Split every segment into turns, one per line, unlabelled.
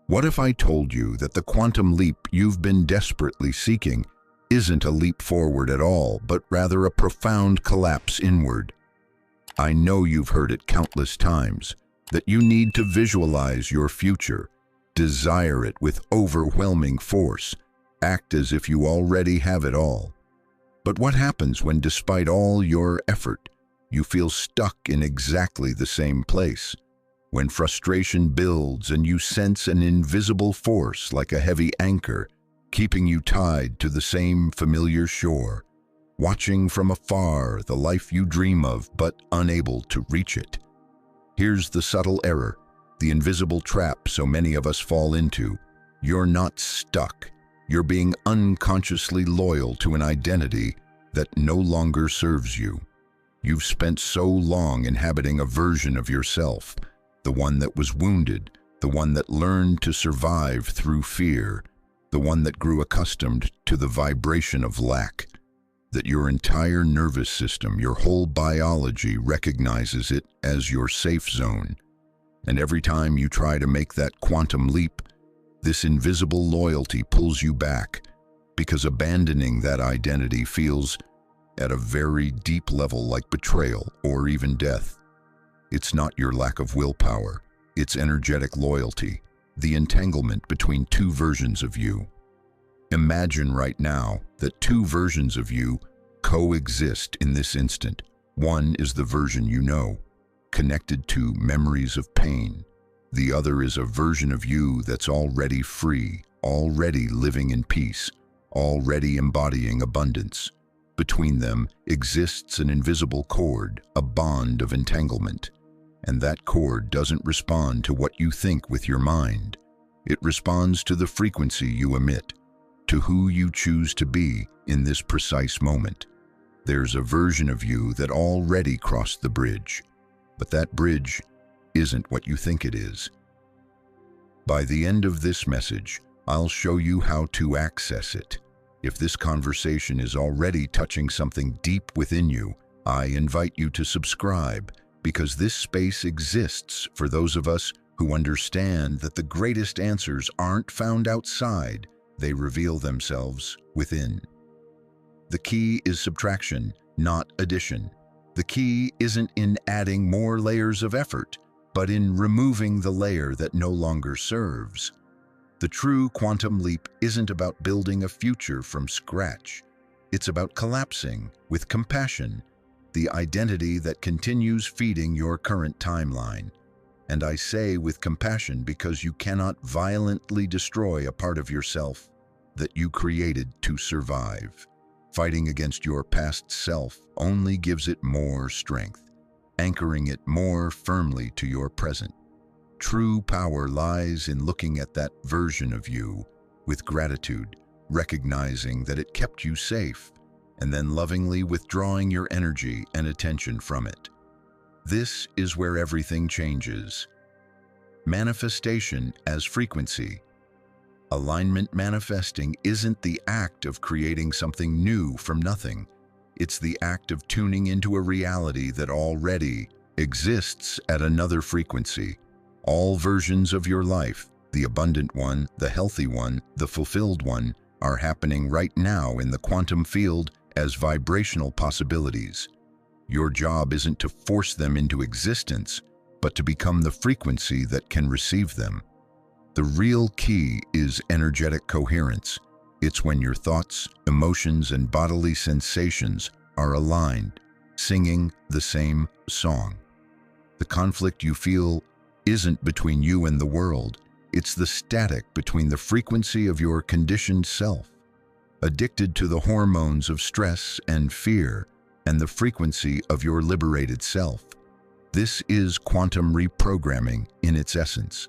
What if I told you that the quantum leap you've been desperately seeking isn't a leap forward at all, but rather a profound collapse inward? I know you've heard it countless times, that you need to visualize your future, desire it with overwhelming force, act as if you already have it all. But what happens when, despite all your effort, you feel stuck in exactly the same place? When frustration builds and you sense an invisible force like a heavy anchor, keeping you tied to the same familiar shore, watching from afar the life you dream of but unable to reach it. Here's the subtle error, the invisible trap so many of us fall into. You're not stuck. You're being unconsciously loyal to an identity that no longer serves you. You've spent so long inhabiting a version of yourself, the one that was wounded, the one that learned to survive through fear, the one that grew accustomed to the vibration of lack, that your entire nervous system, your whole biology recognizes it as your safe zone. And every time you try to make that quantum leap, this invisible loyalty pulls you back, because abandoning that identity feels, at a very deep level, like betrayal or even death. It's not your lack of willpower, it's energetic loyalty, the entanglement between two versions of you. Imagine right now that two versions of you coexist in this instant. One is the version you know, connected to memories of pain. The other is a version of you that's already free, already living in peace, already embodying abundance. Between them exists an invisible cord, a bond of entanglement. And that cord doesn't respond to what you think with your mind. It responds to the frequency you emit, to who you choose to be in this precise moment. There's a version of you that already crossed the bridge, but that bridge isn't what you think it is. By the end of this message, I'll show you how to access it. If this conversation is already touching something deep within you, I invite you to subscribe, because this space exists for those of us who understand that the greatest answers aren't found outside, they reveal themselves within. The key is subtraction, not addition. The key isn't in adding more layers of effort, but in removing the layer that no longer serves. The true quantum leap isn't about building a future from scratch. It's about collapsing, with compassion, the identity that continues feeding your current timeline. And I say with compassion because you cannot violently destroy a part of yourself that you created to survive. Fighting against your past self only gives it more strength, anchoring it more firmly to your present. True power lies in looking at that version of you with gratitude, recognizing that it kept you safe, and then lovingly withdrawing your energy and attention from it. This is where everything changes. Manifestation as frequency. Alignment manifesting isn't the act of creating something new from nothing. It's the act of tuning into a reality that already exists at another frequency. All versions of your life, the abundant one, the healthy one, the fulfilled one, are happening right now in the quantum field as vibrational possibilities. Your job isn't to force them into existence, but to become the frequency that can receive them. The real key is energetic coherence. It's when your thoughts, emotions, and bodily sensations are aligned, singing the same song. The conflict you feel isn't between you and the world. It's the static between the frequency of your conditioned self, addicted to the hormones of stress and fear, and the frequency of your liberated self. This is quantum reprogramming in its essence.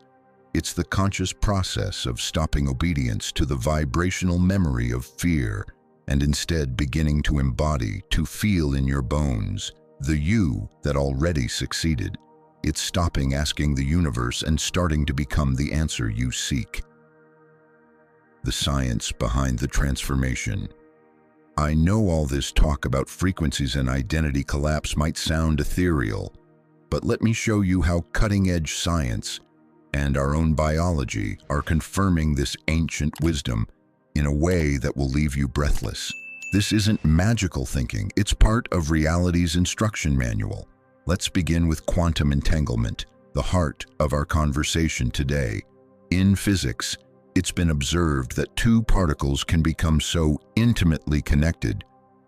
It's the conscious process of stopping obedience to the vibrational memory of fear and instead beginning to embody, to feel in your bones, the you that already succeeded. It's stopping asking the universe and starting to become the answer you seek. The science behind the transformation. I know all this talk about frequencies and identity collapse might sound ethereal, but let me show you how cutting-edge science and our own biology are confirming this ancient wisdom in a way that will leave you breathless. This isn't magical thinking, it's part of reality's instruction manual. Let's begin with quantum entanglement, the heart of our conversation today. In physics, it's been observed that two particles can become so intimately connected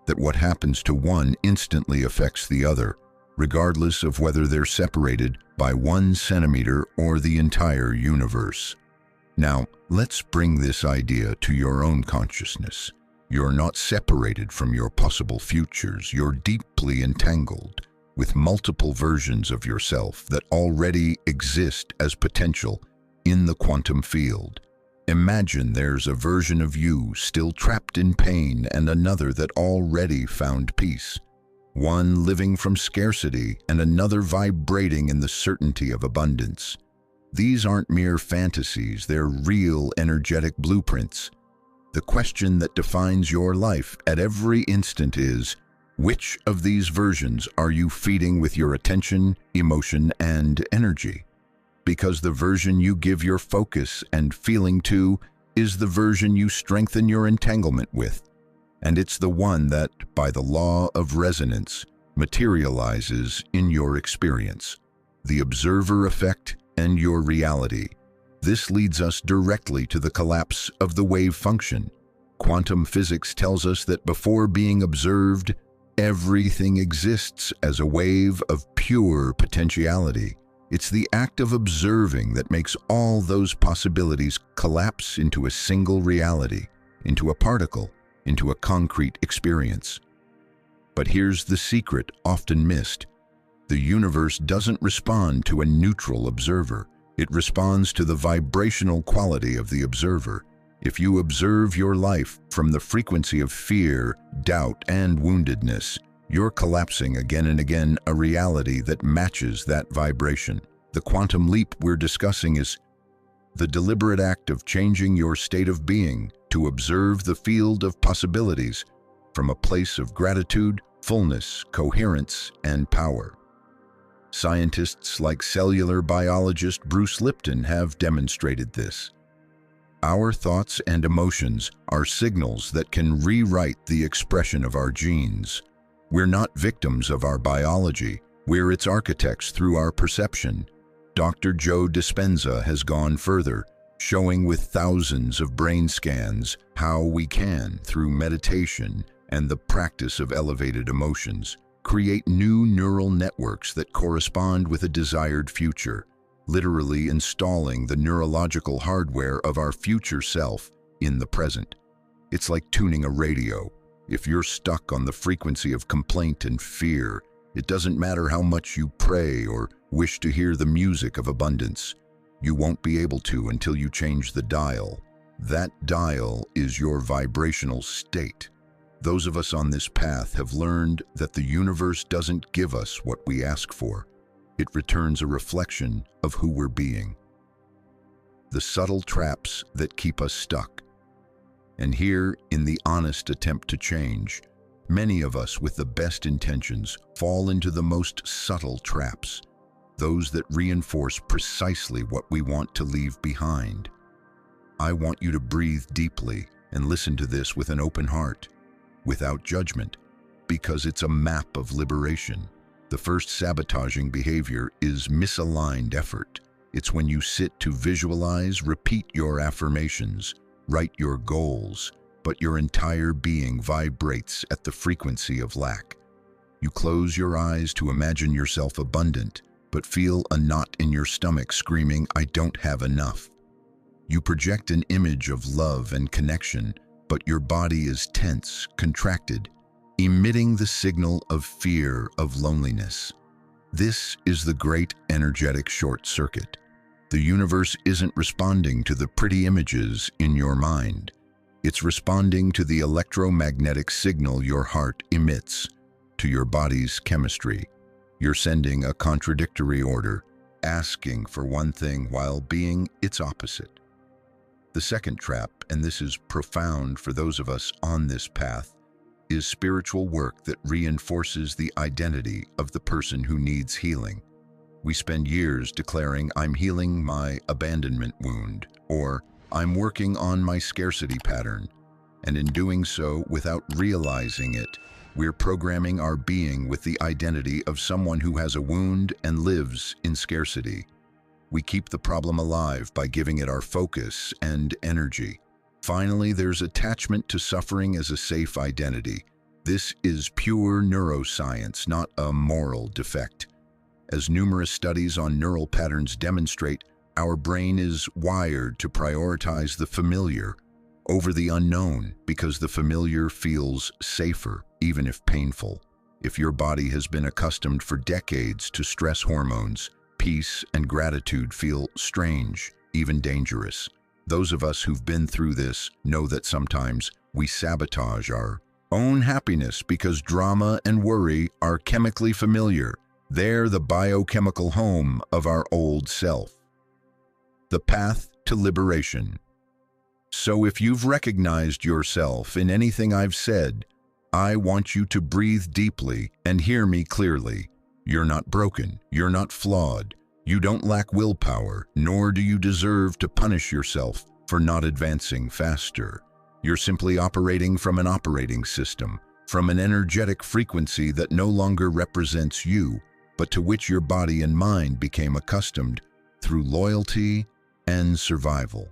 that what happens to one instantly affects the other, regardless of whether they're separated by 1 centimeter or the entire universe. Now, let's bring this idea to your own consciousness. You're not separated from your possible futures. You're deeply entangled with multiple versions of yourself that already exist as potential in the quantum field. Imagine there's a version of you still trapped in pain and another that already found peace. One living from scarcity and another vibrating in the certainty of abundance. These aren't mere fantasies, they're real energetic blueprints. The question that defines your life at every instant is, which of these versions are you feeding with your attention, emotion, and energy? Because the version you give your focus and feeling to is the version you strengthen your entanglement with. And it's the one that, by the law of resonance, materializes in your experience. The observer effect and your reality. This leads us directly to the collapse of the wave function. Quantum physics tells us that before being observed, everything exists as a wave of pure potentiality. It's the act of observing that makes all those possibilities collapse into a single reality, into a particle, into a concrete experience. But here's the secret often missed. The universe doesn't respond to a neutral observer. It responds to the vibrational quality of the observer. If you observe your life from the frequency of fear, doubt, and woundedness, you're collapsing again and again a reality that matches that vibration. The quantum leap we're discussing is the deliberate act of changing your state of being to observe the field of possibilities from a place of gratitude, fullness, coherence, and power. Scientists like cellular biologist Bruce Lipton have demonstrated this. Our thoughts and emotions are signals that can rewrite the expression of our genes. We're not victims of our biology, we're its architects through our perception. Dr. Joe Dispenza has gone further, showing with thousands of brain scans how we can, through meditation and the practice of elevated emotions, create new neural networks that correspond with a desired future, literally installing the neurological hardware of our future self in the present. It's like tuning a radio. If you're stuck on the frequency of complaint and fear, it doesn't matter how much you pray or wish to hear the music of abundance. You won't be able to until you change the dial. That dial is your vibrational state. Those of us on this path have learned that the universe doesn't give us what we ask for. It returns a reflection of who we're being. The subtle traps that keep us stuck. And here, in the honest attempt to change, many of us with the best intentions fall into the most subtle traps, those that reinforce precisely what we want to leave behind. I want you to breathe deeply and listen to this with an open heart, without judgment, because it's a map of liberation. The first sabotaging behavior is misaligned effort. It's when you sit to visualize, repeat your affirmations, write your goals, but your entire being vibrates at the frequency of lack. You close your eyes to imagine yourself abundant, but feel a knot in your stomach screaming, "I don't have enough." You project an image of love and connection, but your body is tense, contracted, emitting the signal of fear, of loneliness. This is the great energetic short circuit. The universe isn't responding to the pretty images in your mind. It's responding to the electromagnetic signal your heart emits, to your body's chemistry. You're sending a contradictory order, asking for one thing while being its opposite. The second trap, and this is profound for those of us on this path, is spiritual work that reinforces the identity of the person who needs healing. We spend years declaring, "I'm healing my abandonment wound," or "I'm working on my scarcity pattern." And in doing so, without realizing it, we're programming our being with the identity of someone who has a wound and lives in scarcity. We keep the problem alive by giving it our focus and energy. Finally, there's attachment to suffering as a safe identity. This is pure neuroscience, not a moral defect. As numerous studies on neural patterns demonstrate, our brain is wired to prioritize the familiar over the unknown because the familiar feels safer, even if painful. If your body has been accustomed for decades to stress hormones, peace and gratitude feel strange, even dangerous. Those of us who've been through this know that sometimes we sabotage our own happiness because drama and worry are chemically familiar. They're the biochemical home of our old self. The path to liberation. So if you've recognized yourself in anything I've said, I want you to breathe deeply and hear me clearly. You're not broken. You're not flawed. You don't lack willpower, nor do you deserve to punish yourself for not advancing faster. You're simply operating from an operating system, from an energetic frequency that no longer represents you, but to which your body and mind became accustomed through loyalty and survival.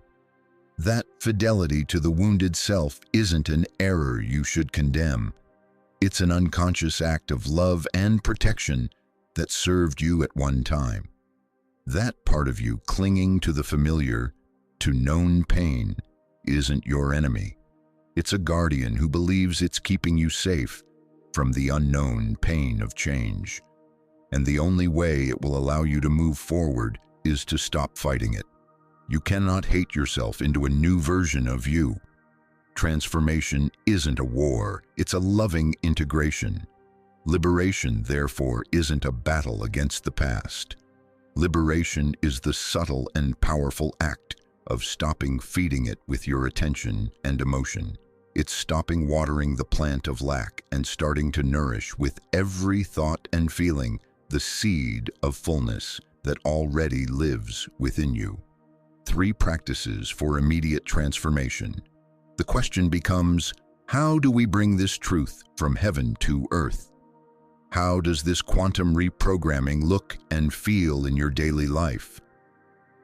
That fidelity to the wounded self isn't an error you should condemn. It's an unconscious act of love and protection that served you at one time. That part of you clinging to the familiar, to known pain, isn't your enemy. It's a guardian who believes it's keeping you safe from the unknown pain of change. And the only way it will allow you to move forward is to stop fighting it. You cannot hate yourself into a new version of you. Transformation isn't a war, it's a loving integration. Liberation, therefore, isn't a battle against the past. Liberation is the subtle and powerful act of stopping feeding it with your attention and emotion. It's stopping watering the plant of lack and starting to nourish with every thought and feeling the seed of fullness that already lives within you. 3 practices for immediate transformation. The question becomes, how do we bring this truth from heaven to earth? How does this quantum reprogramming look and feel in your daily life?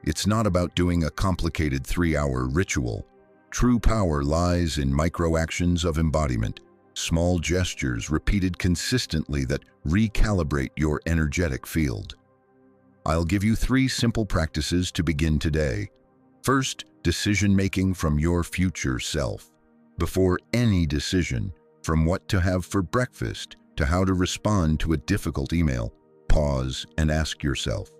It's not about doing a complicated 3-hour ritual. True power lies in micro-actions of embodiment, small gestures repeated consistently that recalibrate your energetic field. I'll give you 3 simple practices to begin today. First, decision-making from your future self. Before any decision, from what to have for breakfast to how to respond to a difficult email, pause and ask yourself,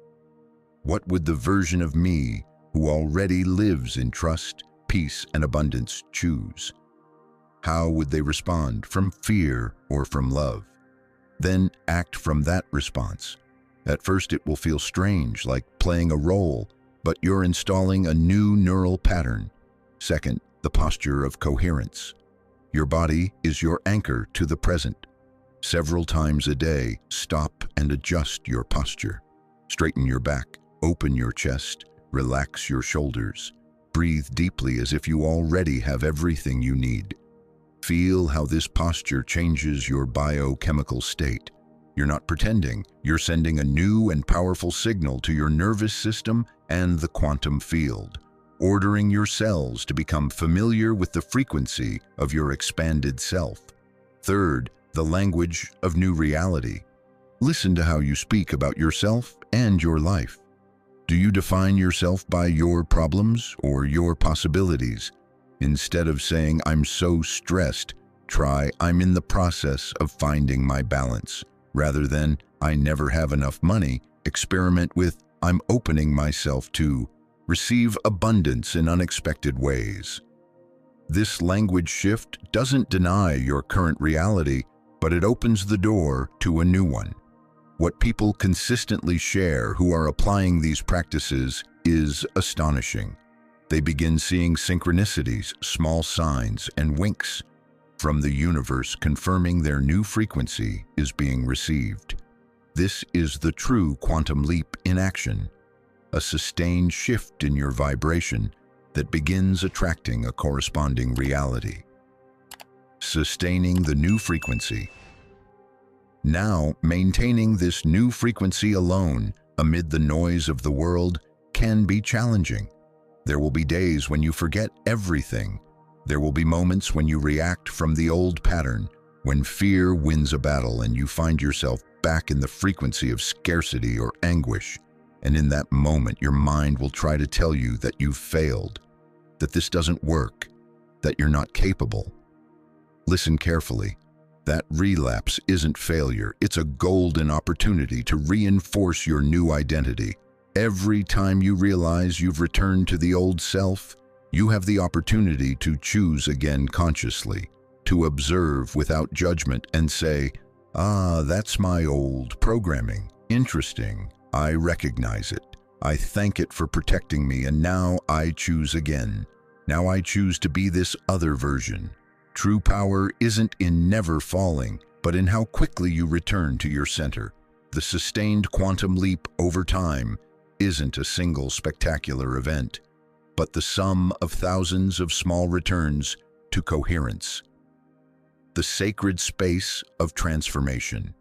what would the version of me who already lives in trust, peace, and abundance choose? How would they respond, from fear or from love? Then act from that response. At first it will feel strange, like playing a role, but you're installing a new neural pattern. Second, the posture of coherence. Your body is your anchor to the present. Several times a day, stop and adjust your posture. Straighten your back, open your chest, relax your shoulders. Breathe deeply as if you already have everything you need. Feel how this posture changes your biochemical state. You're not pretending, you're sending a new and powerful signal to your nervous system and the quantum field, ordering your cells to become familiar with the frequency of your expanded self. Third, the language of new reality. Listen to how you speak about yourself and your life. Do you define yourself by your problems or your possibilities? Instead of saying, "I'm so stressed," try, "I'm in the process of finding my balance." Rather than, "I never have enough money," experiment with, "I'm opening myself to receive abundance in unexpected ways." This language shift doesn't deny your current reality, but it opens the door to a new one. What people consistently share who are applying these practices is astonishing. They begin seeing synchronicities, small signs, and winks from the universe confirming their new frequency is being received. This is the true quantum leap in action, a sustained shift in your vibration that begins attracting a corresponding reality. Sustaining the new frequency. Now, maintaining this new frequency alone amid the noise of the world can be challenging. There will be days when you forget everything. There will be moments when you react from the old pattern, when fear wins a battle and you find yourself back in the frequency of scarcity or anguish. And in that moment, your mind will try to tell you that you've failed, that this doesn't work, that you're not capable. Listen carefully. That relapse isn't failure. It's a golden opportunity to reinforce your new identity. Every time you realize you've returned to the old self, you have the opportunity to choose again consciously, to observe without judgment and say, "Ah, that's my old programming. Interesting. I recognize it. I thank it for protecting me, and now I choose again. Now I choose to be this other version." True power isn't in never falling, but in how quickly you return to your center. The sustained quantum leap over time isn't a single spectacular event, but the sum of thousands of small returns to coherence. The sacred space of transformation.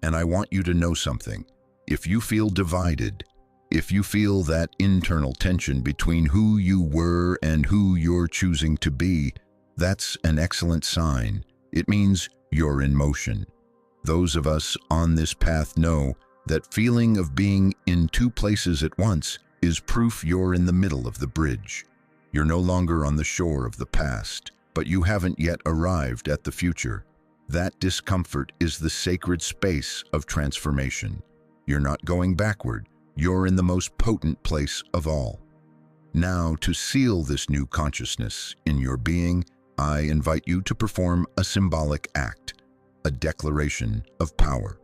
And I want you to know something. If you feel divided, if you feel that internal tension between who you were and who you're choosing to be, that's an excellent sign. It means you're in motion. Those of us on this path know that feeling of being in two places at once is proof you're in the middle of the bridge. You're no longer on the shore of the past, but you haven't yet arrived at the future. That discomfort is the sacred space of transformation. You're not going backward. You're in the most potent place of all. Now, to seal this new consciousness in your being, I invite you to perform a symbolic act, a declaration of power.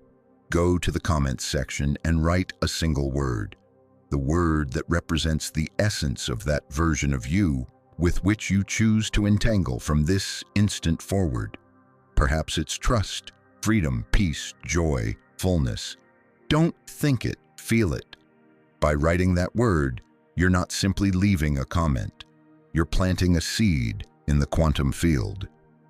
Go to the comments section and write a single word, the word that represents the essence of that version of you with which you choose to entangle from this instant forward. Perhaps it's trust, freedom, peace, joy, fullness. Don't think it, feel it. By writing that word, you're not simply leaving a comment. You're planting a seed in the quantum field.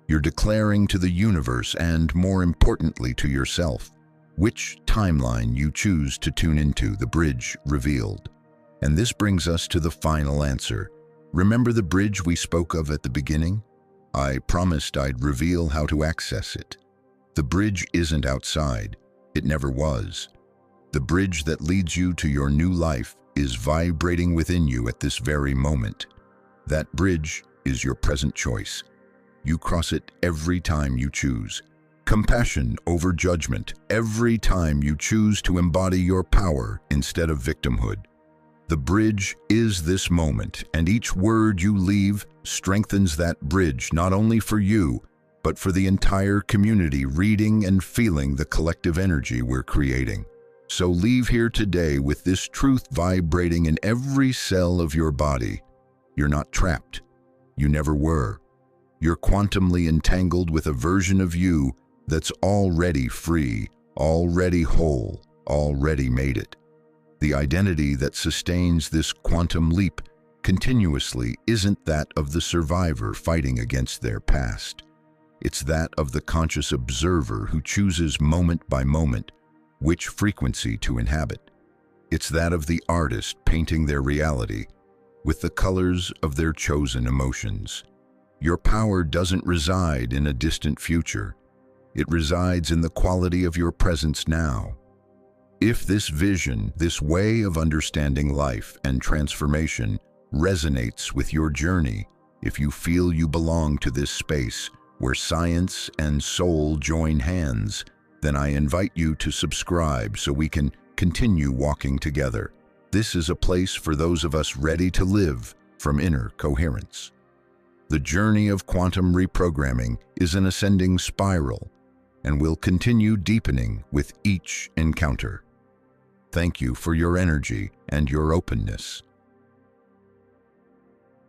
You're declaring to the universe and, more importantly, to yourself, which timeline you choose to tune into. The bridge revealed. And this brings us to the final answer. Remember the bridge we spoke of at the beginning? I promised I'd reveal how to access it. The bridge isn't outside. It never was. The bridge that leads you to your new life is vibrating within you at this very moment. That bridge is your present choice. You cross it every time you choose. Compassion over judgment, every time you choose to embody your power instead of victimhood. The bridge is this moment, and each word you leave strengthens that bridge not only for you, but for the entire community reading and feeling the collective energy we're creating. So leave here today with this truth vibrating in every cell of your body. You're not trapped. You never were. You're quantumly entangled with a version of you that's already free, already whole, already made it. The identity that sustains this quantum leap continuously isn't that of the survivor fighting against their past. It's that of the conscious observer who chooses moment by moment which frequency to inhabit. It's that of the artist painting their reality with the colors of their chosen emotions. Your power doesn't reside in a distant future. It resides in the quality of your presence now. If this vision, this way of understanding life and transformation resonates with your journey, if you feel you belong to this space where science and soul join hands, then I invite you to subscribe so we can continue walking together. This is a place for those of us ready to live from inner coherence. The journey of quantum reprogramming is an ascending spiral and will continue deepening with each encounter. Thank you for your energy and your openness.